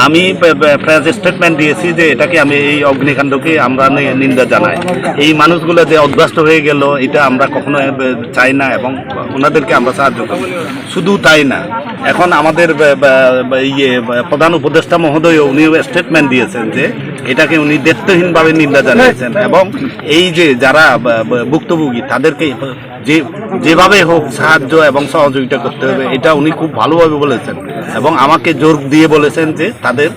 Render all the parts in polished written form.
আমি press statement দিয়েছি যে এটাকে আমি এই অগ্নিকাণ্ডকে আমরা নিন্দা জানাই। এই মানুষগুলো যে অভ্যস্ত হয়ে গেল এটা আমরা কখনো চাই না এবং ওনাদেরকে আমরা সাহায্য করি। শুধু তাই না, এখন আমাদের প্রধান উপদেষ্টা মহোদয় উনি স্টেটমেন্ট দিয়েছেন যে এটাকে উনি দায়িত্বহীনভাবে নিন্দা জানিয়েছেন এবং এই যে যারা ভুক্তভোগী তাদেরকে যেভাবে হোক সাহায্য এবং সহযোগিতা করতে হবে এটা উনি খুব ভালোভাবে বলেছেন এবং আমাকে জোর দিয়ে বলেছেন যে তাদের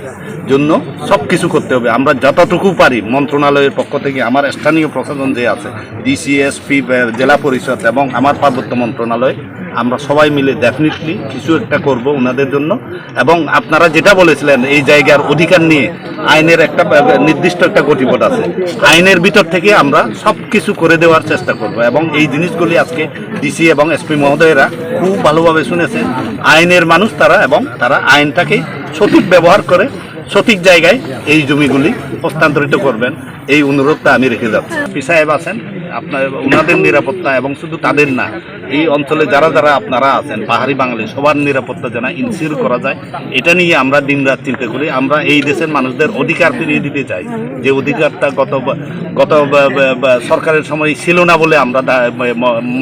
জন্য সব কিছু করতে হবে। আমরা যতটুকু পারি মন্ত্রণালয়ের পক্ষ থেকে আমার স্থানীয় প্রশাসন যে আছে ডিসি, এসপি, জেলা পরিষদ এবং আমার পার্বত্য মন্ত্রণালয় আমরা সবাই মিলে ডেফিনেটলি কিছু একটা করব ওনাদের জন্য। এবং আপনারা যেটা বলেছিলেন এই জায়গার অধিকার নিয়ে আইনের একটা নির্দিষ্ট একটা গতিপথ আছে, আইনের ভিতর থেকে আমরা সব কিছু করে দেওয়ার চেষ্টা করব এবং এই জিনিসগুলি আজকে ডিসি এবং এসপি মহোদয়েরা খুব ভালোভাবে শুনেছেন। আইনের মানুষ তারা এবং তারা আইনটাকে সঠিক ব্যবহার করে সঠিক জায়গায় এই জমিগুলি হস্তান্তরিত করবেন এই অনুরোধটা আমি রেখে যাচ্ছি। পি সাহেব আছেন, আপনার ওনাদের নিরাপত্তা এবং শুধু তাদের না, এই অঞ্চলে যারা যারা আপনারা আছেন পাহাড়ি বাঙালি সবার নিরাপত্তা যেন ইনসিওর করা যায় এটা নিয়ে আমরা দিনরাত চিন্তা করি। আমরা এই দেশের মানুষদের অধিকার ফিরিয়ে দিতে চাই, যে অধিকারটা গত সরকারের সময় ছিল না বলে আমরা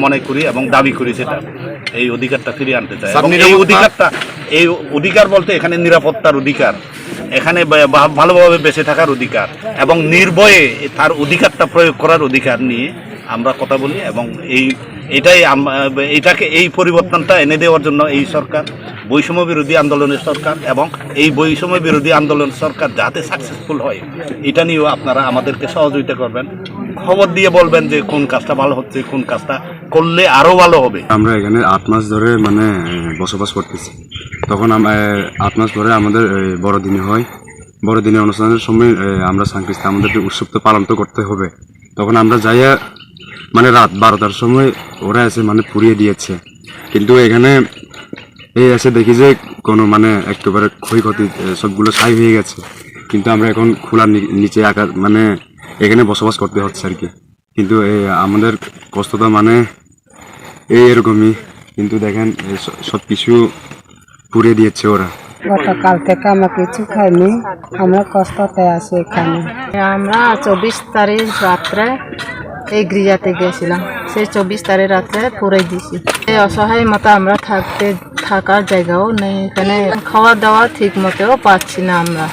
মনে করি এবং দাবি করি, সেটা এই অধিকারটা ফিরিয়ে আনতে চাই। এই অধিকার বলতে এখানে নিরাপত্তার অধিকার, এখানে ভালোভাবে বেঁচে থাকার অধিকার এবং নির্ভয়ে তার অধিকারটা প্রয়োগ করার অধিকার নিয়ে আমরা কথা বলি এবং এটাকে এই পরিবর্তনটা এনে দেওয়ার জন্য এই সরকার বৈষম্য বিরোধী আন্দোলনের সরকার এবং এই বৈষম্য বিরোধী আন্দোলন সরকার যাতে সাকসেসফুল হয় এটা নিয়েও আপনারা আমাদেরকে সহযোগিতা করবেন, খবর দিয়ে বলবেন যে কোন কাজটা ভালো হচ্ছে, কোন কাজটা করলে আরো ভালো হবে। আমরা এখানে 8 মাস ধরে বসবাস করতেছি। তখন 8 মাস পরে আমাদের বড়দিনে হয়, বড়দিনের অনুষ্ঠানের সময় আমরা সাংকৃতিক আমাদের উৎসব তো পালন তো করতে হবে। তখন আমরা যাইয়া রাত 12টার সময় ওরা এসে পুড়িয়ে দিয়েছে, কিন্তু এখানে এই এসে দেখি যে কোনো একেবারে ক্ষয়ক্ষতি সবগুলো ছাই হয়ে গেছে। কিন্তু আমরা এখন খোলার নিচে আকার এখানে বসবাস করতে হচ্ছে আর কি। কিন্তু আমাদের কষ্টটা এরকমই, কিন্তু দেখেন সব কিছু পুড়িয়ে দিয়েছে ওরা। গতকাল থেকে আমরা কিছু খাইনি, আমরা কষ্টতে আছি এখানে। আমরা 24 তারিখ রাত্রে এই গৃহাতে গেছিলাম, সেই 24 তারিখ রাত্রে পুড়ে দিয়েছি। এই অসহায় মতো আমরা থাকার জায়গাও নেই, এখানে খাওয়া দাওয়া ঠিক মতেও পাচ্ছি না আমরা।